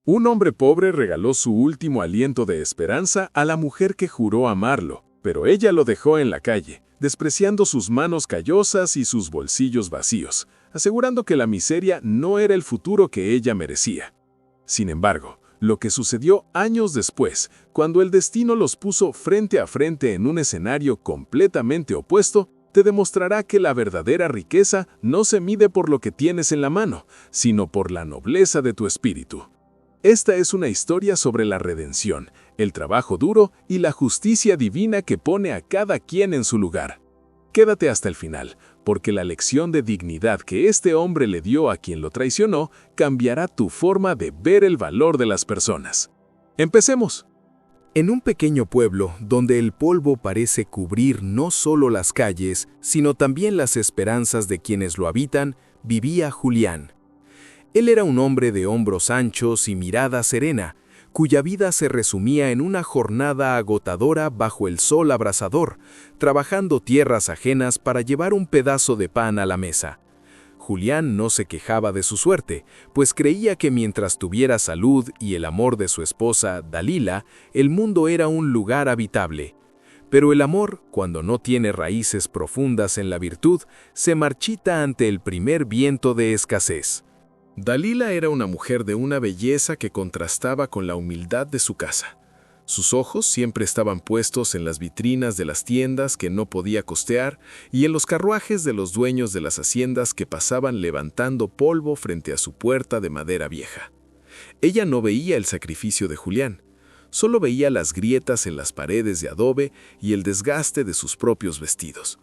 Un hombre pobre regaló su último aliento de esperanza a la mujer que juró amarlo, pero ella lo dejó en la calle, despreciando sus manos callosas y sus bolsillos vacíos, asegurando que la miseria no era el futuro que ella merecía. Sin embargo, lo que sucedió años después, cuando el destino los puso frente a frente en un escenario completamente opuesto, te demostrará que la verdadera riqueza no se mide por lo que tienes en la mano, sino por la nobleza de tu espíritu. Esta es una historia sobre la redención, el trabajo duro y la justicia divina que pone a cada quien en su lugar. Quédate hasta el final, porque la lección de dignidad que este hombre le dio a quien lo traicionó cambiará tu forma de ver el valor de las personas. ¡Empecemos! En un pequeño pueblo, donde el polvo parece cubrir no solo las calles, sino también las esperanzas de quienes lo habitan, vivía Julián. Él era un hombre de hombros anchos y mirada serena, cuya vida se resumía en una jornada agotadora bajo el sol abrasador, trabajando tierras ajenas para llevar un pedazo de pan a la mesa. Julián no se quejaba de su suerte, pues creía que mientras tuviera salud y el amor de su esposa, Dalila, el mundo era un lugar habitable. Pero el amor, cuando no tiene raíces profundas en la virtud, se marchita ante el primer viento de escasez. Dalila era una mujer de una belleza que contrastaba con la humildad de su casa. Sus ojos siempre estaban puestos en las vitrinas de las tiendas que no podía costear y en los carruajes de los dueños de las haciendas que pasaban levantando polvo frente a su puerta de madera vieja. Ella no veía el sacrificio de Julián, solo veía las grietas en las paredes de adobe y el desgaste de sus propios vestidos.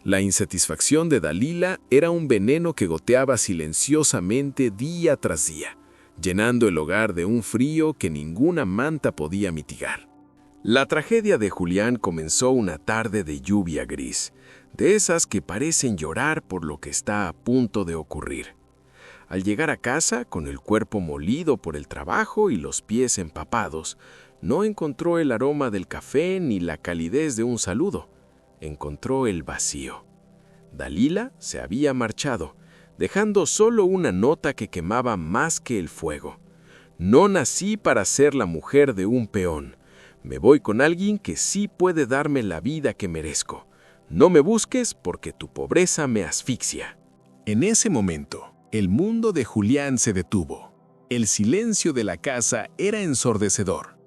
La insatisfacción de Dalila era un veneno que goteaba silenciosamente día tras día, llenando el hogar de un frío que ninguna manta podía mitigar. La tragedia de Julián comenzó una tarde de lluvia gris, de esas que parecen llorar por lo que está a punto de ocurrir. Al llegar a casa, con el cuerpo molido por el trabajo y los pies empapados, no encontró el aroma del café ni la calidez de un saludo. Encontró el vacío. Dalila se había marchado, dejando solo una nota que quemaba más que el fuego. No nací para ser la mujer de un peón. Me voy con alguien que sí puede darme la vida que merezco. No me busques porque tu pobreza me asfixia. En ese momento, el mundo de Julián se detuvo. El silencio de la casa era ensordecedor.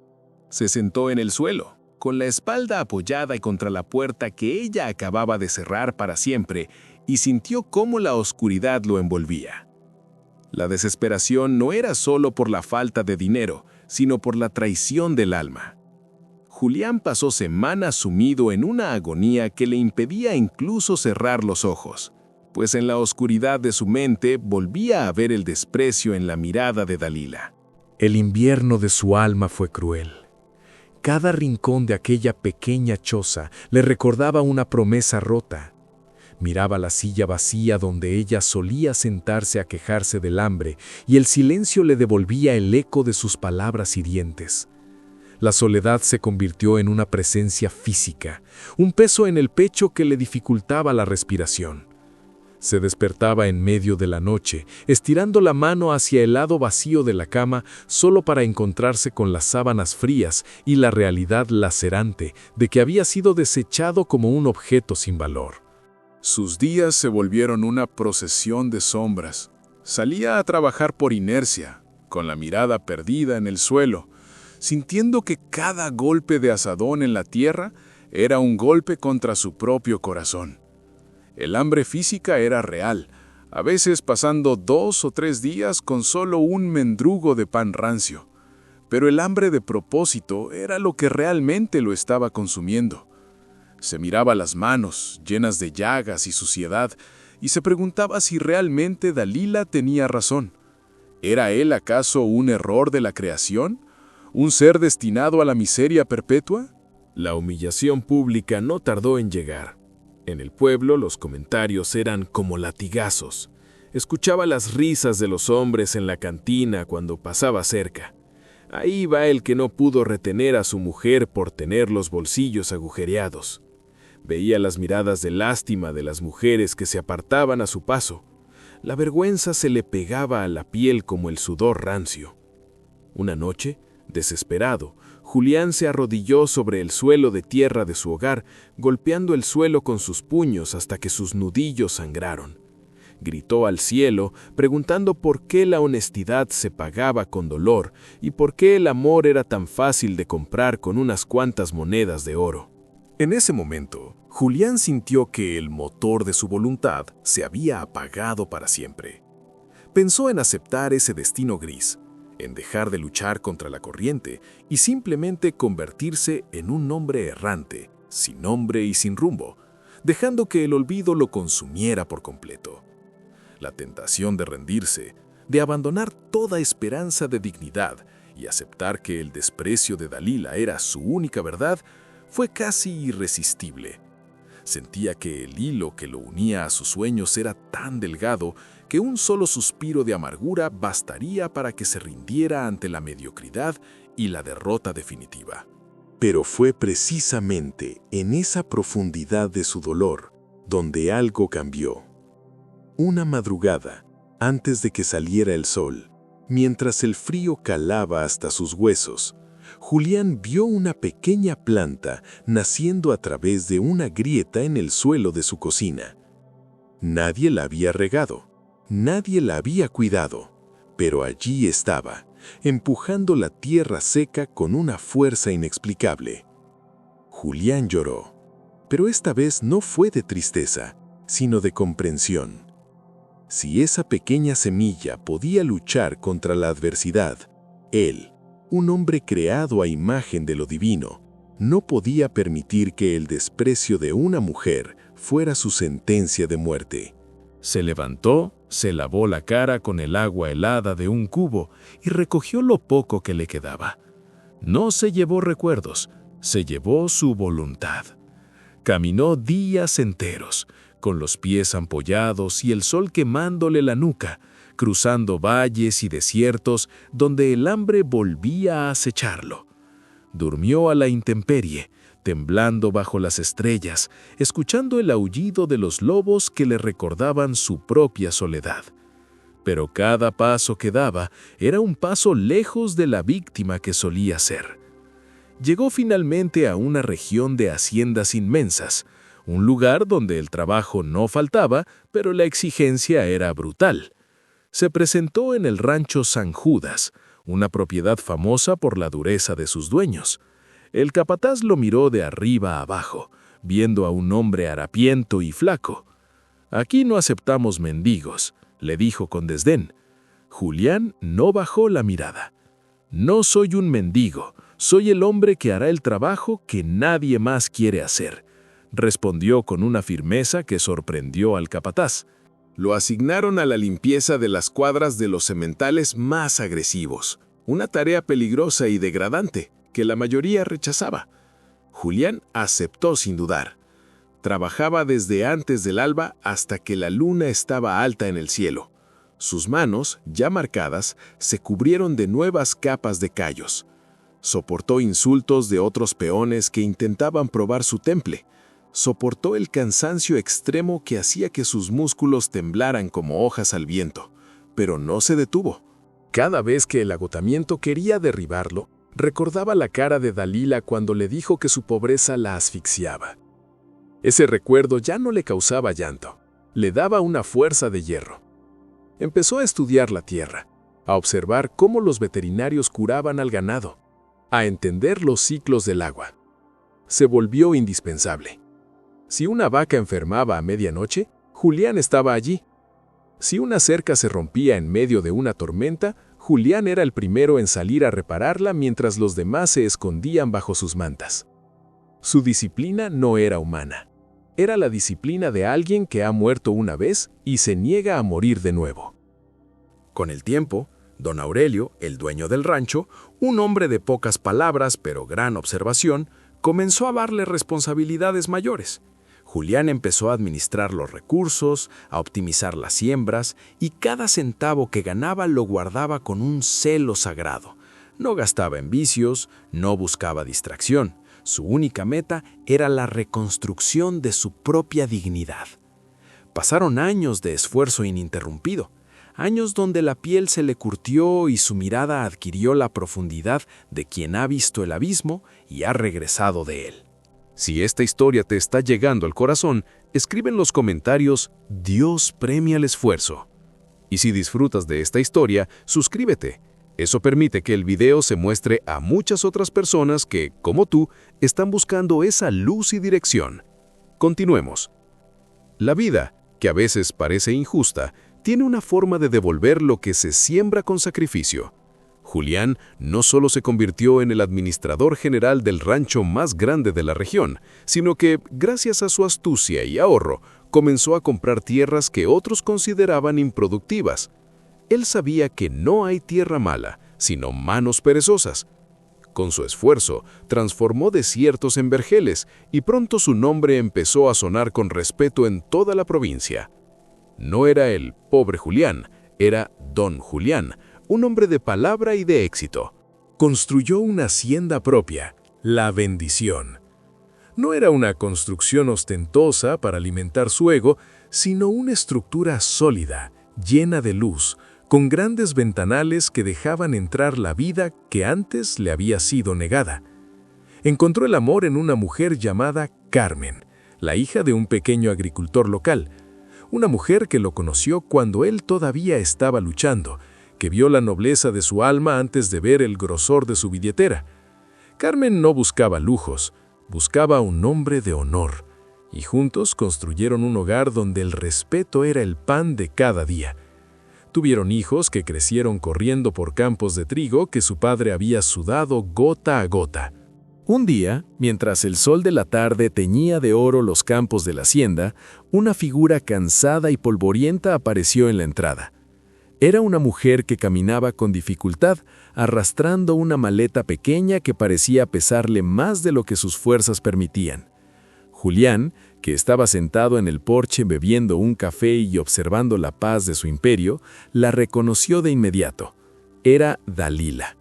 Se sentó en el suelo, con la espalda apoyada y contra la puerta que ella acababa de cerrar para siempre, y sintió cómo la oscuridad lo envolvía. La desesperación no era solo por la falta de dinero, sino por la traición del alma. Julián pasó semanas sumido en una agonía que le impedía incluso cerrar los ojos, pues en la oscuridad de su mente volvía a ver el desprecio en la mirada de Dalila. El invierno de su alma fue cruel. Cada rincón de aquella pequeña choza le recordaba una promesa rota. Miraba la silla vacía donde ella solía sentarse a quejarse del hambre y el silencio le devolvía el eco de sus palabras hirientes. La soledad se convirtió en una presencia física, un peso en el pecho que le dificultaba la respiración. Se despertaba en medio de la noche, estirando la mano hacia el lado vacío de la cama solo para encontrarse con las sábanas frías y la realidad lacerante de que había sido desechado como un objeto sin valor. Sus días se volvieron una procesión de sombras. Salía a trabajar por inercia, con la mirada perdida en el suelo, sintiendo que cada golpe de azadón en la tierra era un golpe contra su propio corazón. El hambre física era real, a veces pasando 2 o 3 días con solo un mendrugo de pan rancio. Pero el hambre de propósito era lo que realmente lo estaba consumiendo. Se miraba las manos, llenas de llagas y suciedad, y se preguntaba si realmente Dalila tenía razón. ¿Era él acaso un error de la creación? ¿Un ser destinado a la miseria perpetua? La humillación pública no tardó en llegar. En el pueblo los comentarios eran como latigazos. Escuchaba las risas de los hombres en la cantina cuando pasaba cerca. Ahí va el que no pudo retener a su mujer por tener los bolsillos agujereados. Veía las miradas de lástima de las mujeres que se apartaban a su paso. La vergüenza se le pegaba a la piel como el sudor rancio. Una noche, desesperado, Julián se arrodilló sobre el suelo de tierra de su hogar, golpeando el suelo con sus puños hasta que sus nudillos sangraron. Gritó al cielo, preguntando por qué la honestidad se pagaba con dolor y por qué el amor era tan fácil de comprar con unas cuantas monedas de oro. En ese momento, Julián sintió que el motor de su voluntad se había apagado para siempre. Pensó en aceptar ese destino gris, en dejar de luchar contra la corriente y simplemente convertirse en un hombre errante, sin nombre y sin rumbo, dejando que el olvido lo consumiera por completo. La tentación de rendirse, de abandonar toda esperanza de dignidad y aceptar que el desprecio de Dalila era su única verdad, fue casi irresistible. Sentía que el hilo que lo unía a sus sueños era tan delgado que un solo suspiro de amargura bastaría para que se rindiera ante la mediocridad y la derrota definitiva. Pero fue precisamente en esa profundidad de su dolor donde algo cambió. Una madrugada, antes de que saliera el sol, mientras el frío calaba hasta sus huesos, Julián vio una pequeña planta naciendo a través de una grieta en el suelo de su cocina. Nadie la había regado, nadie la había cuidado, pero allí estaba, empujando la tierra seca con una fuerza inexplicable. Julián lloró, pero esta vez no fue de tristeza, sino de comprensión. Si esa pequeña semilla podía luchar contra la adversidad, él, un hombre creado a imagen de lo divino, no podía permitir que el desprecio de una mujer fuera su sentencia de muerte. Se levantó, se lavó la cara con el agua helada de un cubo y recogió lo poco que le quedaba. No se llevó recuerdos, se llevó su voluntad. Caminó días enteros, con los pies ampollados y el sol quemándole la nuca, cruzando valles y desiertos donde el hambre volvía a acecharlo. Durmió a la intemperie, temblando bajo las estrellas, escuchando el aullido de los lobos que le recordaban su propia soledad. Pero cada paso que daba era un paso lejos de la víctima que solía ser. Llegó finalmente a una región de haciendas inmensas, un lugar donde el trabajo no faltaba, pero la exigencia era brutal. Se presentó en el rancho San Judas, una propiedad famosa por la dureza de sus dueños. El capataz lo miró de arriba a abajo, viendo a un hombre harapiento y flaco. «Aquí no aceptamos mendigos», le dijo con desdén. Julián no bajó la mirada. «No soy un mendigo, soy el hombre que hará el trabajo que nadie más quiere hacer», respondió con una firmeza que sorprendió al capataz. Lo asignaron a la limpieza de las cuadras de los sementales más agresivos, una tarea peligrosa y degradante que la mayoría rechazaba. Julián aceptó sin dudar. Trabajaba desde antes del alba hasta que la luna estaba alta en el cielo. Sus manos, ya marcadas, se cubrieron de nuevas capas de callos. Soportó insultos de otros peones que intentaban probar su temple. Soportó el cansancio extremo que hacía que sus músculos temblaran como hojas al viento, pero no se detuvo. Cada vez que el agotamiento quería derribarlo, recordaba la cara de Dalila cuando le dijo que su pobreza la asfixiaba. Ese recuerdo ya no le causaba llanto, le daba una fuerza de hierro. Empezó a estudiar la tierra, a observar cómo los veterinarios curaban al ganado, a entender los ciclos del agua. Se volvió indispensable. Si una vaca enfermaba a medianoche, Julián estaba allí. Si una cerca se rompía en medio de una tormenta, Julián era el primero en salir a repararla mientras los demás se escondían bajo sus mantas. Su disciplina no era humana. Era la disciplina de alguien que ha muerto una vez y se niega a morir de nuevo. Con el tiempo, don Aurelio, el dueño del rancho, un hombre de pocas palabras pero gran observación, comenzó a darle responsabilidades mayores. Julián empezó a administrar los recursos, a optimizar las siembras, y cada centavo que ganaba lo guardaba con un celo sagrado. No gastaba en vicios, no buscaba distracción. Su única meta era la reconstrucción de su propia dignidad. Pasaron años de esfuerzo ininterrumpido. años donde la piel se le curtió y su mirada adquirió la profundidad de quien ha visto el abismo y ha regresado de él. Si esta historia te está llegando al corazón, escribe en los comentarios «Dios premia el esfuerzo». Y si disfrutas de esta historia, suscríbete. Eso permite que el video se muestre a muchas otras personas que, como tú, están buscando esa luz y dirección. Continuemos. La vida, que a veces parece injusta, tiene una forma de devolver lo que se siembra con sacrificio. Julián no solo se convirtió en el administrador general del rancho más grande de la región, sino que, gracias a su astucia y ahorro, comenzó a comprar tierras que otros consideraban improductivas. Él sabía que no hay tierra mala, sino manos perezosas. Con su esfuerzo, transformó desiertos en vergeles y pronto su nombre empezó a sonar con respeto en toda la provincia. No era el pobre Julián, era Don Julián, un hombre de palabra y de éxito. Construyó una hacienda propia, La Bendición. No era una construcción ostentosa para alimentar su ego, sino una estructura sólida, llena de luz, con grandes ventanales que dejaban entrar la vida que antes le había sido negada. Encontró el amor en una mujer llamada Carmen, la hija de un pequeño agricultor local, una mujer que lo conoció cuando él todavía estaba luchando, que vio la nobleza de su alma antes de ver el grosor de su billetera. Carmen no buscaba lujos, buscaba un hombre de honor, y juntos construyeron un hogar donde el respeto era el pan de cada día. Tuvieron hijos que crecieron corriendo por campos de trigo que su padre había sudado gota a gota. Un día, mientras el sol de la tarde teñía de oro los campos de la hacienda, una figura cansada y polvorienta apareció en la entrada. Era una mujer que caminaba con dificultad, arrastrando una maleta pequeña que parecía pesarle más de lo que sus fuerzas permitían. Julián, que estaba sentado en el porche bebiendo un café y observando la paz de su imperio, la reconoció de inmediato. Era Dalila.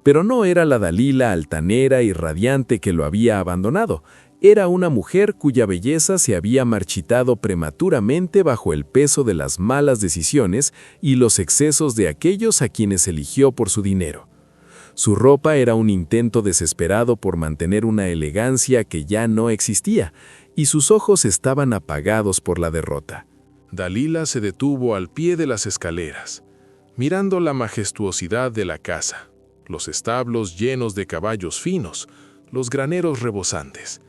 Pero no era la Dalila altanera y radiante que lo había abandonado. Era una mujer cuya belleza se había marchitado prematuramente bajo el peso de las malas decisiones y los excesos de aquellos a quienes eligió por su dinero. Su ropa era un intento desesperado por mantener una elegancia que ya no existía, y sus ojos estaban apagados por la derrota. Dalila se detuvo al pie de las escaleras, mirando la majestuosidad de la casa, los establos llenos de caballos finos, los graneros rebosantes.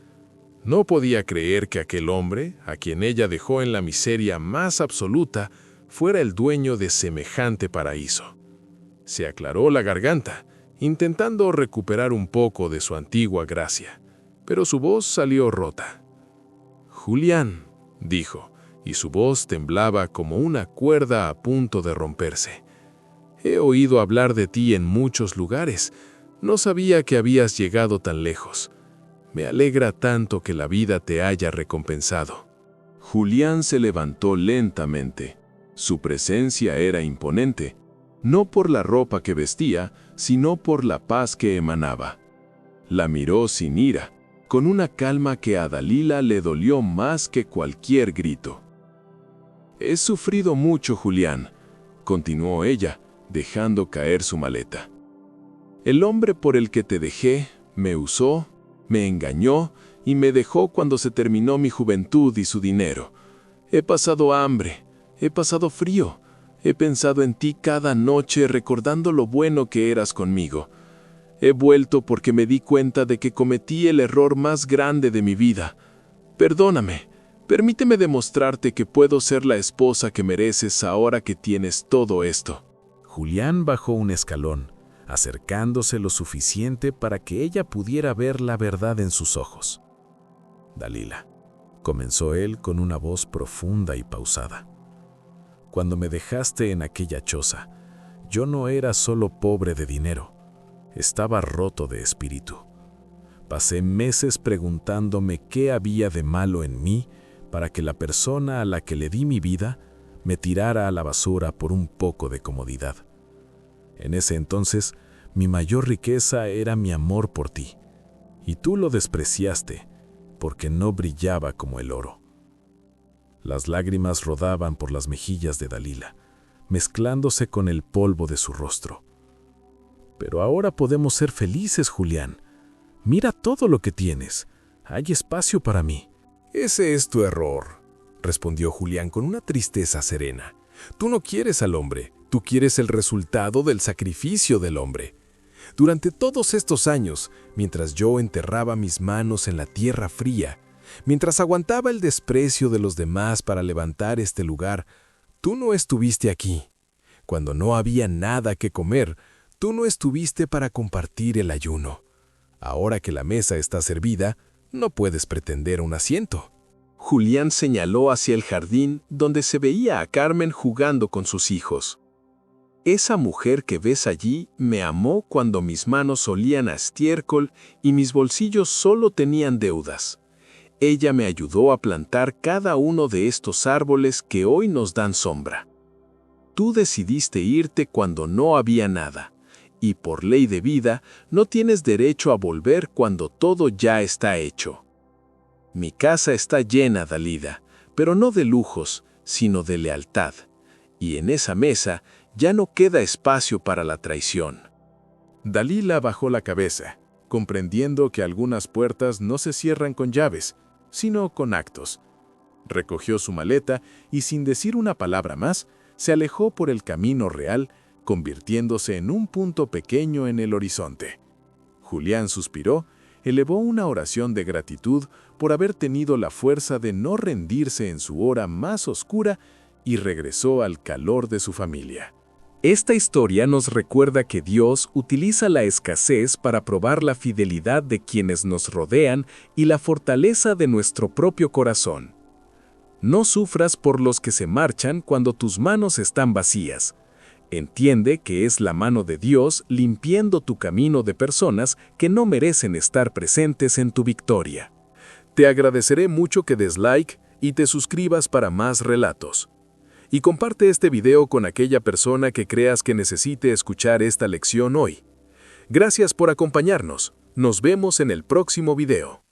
No podía creer que aquel hombre, a quien ella dejó en la miseria más absoluta, fuera el dueño de semejante paraíso. Se aclaró la garganta, intentando recuperar un poco de su antigua gracia, pero su voz salió rota. «Julián», dijo, y su voz temblaba como una cuerda a punto de romperse. «He oído hablar de ti en muchos lugares. No sabía que habías llegado tan lejos. Me alegra tanto que la vida te haya recompensado». Julián se levantó lentamente. Su presencia era imponente, no por la ropa que vestía, sino por la paz que emanaba. La miró sin ira, con una calma que a Dalila le dolió más que cualquier grito. «He sufrido mucho, Julián», continuó ella, dejando caer su maleta. «El hombre por el que te dejé me usó, me engañó y me dejó cuando se terminó mi juventud y su dinero. He pasado hambre, he pasado frío, he pensado en ti cada noche recordando lo bueno que eras conmigo. He vuelto porque me di cuenta de que cometí el error más grande de mi vida. Perdóname, permíteme demostrarte que puedo ser la esposa que mereces ahora que tienes todo esto». Julián bajó un escalón, acercándose lo suficiente para que ella pudiera ver la verdad en sus ojos. «Dalila», comenzó él con una voz profunda y pausada. «Cuando me dejaste en aquella choza, yo no era solo pobre de dinero, estaba roto de espíritu. Pasé meses preguntándome qué había de malo en mí para que la persona a la que le di mi vida me tirara a la basura por un poco de comodidad. En ese entonces, mi mayor riqueza era mi amor por ti, y tú lo despreciaste porque no brillaba como el oro». Las lágrimas rodaban por las mejillas de Dalila, mezclándose con el polvo de su rostro. Pero ahora podemos ser felices, Julián. Mira todo lo que tienes. Hay espacio para mí. Ese es tu error, respondió Julián con una tristeza serena. Tú no quieres al hombre, tú quieres el resultado del sacrificio del hombre. Durante todos estos años, mientras yo enterraba mis manos en la tierra fría, mientras aguantaba el desprecio de los demás para levantar este lugar, tú no estuviste aquí. Cuando no había nada que comer, tú no estuviste para compartir el ayuno. Ahora que la mesa está servida, no puedes pretender un asiento. Julián señaló hacia el jardín donde se veía a Carmen jugando con sus hijos. Esa mujer que ves allí me amó cuando mis manos olían a estiércol y mis bolsillos solo tenían deudas. Ella me ayudó a plantar cada uno de estos árboles que hoy nos dan sombra. Tú decidiste irte cuando no había nada, y por ley de vida no tienes derecho a volver cuando todo ya está hecho. Mi casa está llena, Dalila, pero no de lujos, sino de lealtad, y en esa mesa ya no queda espacio para la traición. Dalila bajó la cabeza, comprendiendo que algunas puertas no se cierran con llaves, sino con actos. Recogió su maleta y sin decir una palabra más, se alejó por el camino real, convirtiéndose en un punto pequeño en el horizonte. Julián suspiró, elevó una oración de gratitud por haber tenido la fuerza de no rendirse en su hora más oscura y regresó al calor de su familia. Esta historia nos recuerda que Dios utiliza la escasez para probar la fidelidad de quienes nos rodean y la fortaleza de nuestro propio corazón. No sufras por los que se marchan cuando tus manos están vacías. Entiende que es la mano de Dios limpiando tu camino de personas que no merecen estar presentes en tu victoria. Te agradeceré mucho que des like y te suscribas para más relatos. Y comparte este video con aquella persona que creas que necesite escuchar esta lección hoy. Gracias por acompañarnos. Nos vemos en el próximo video.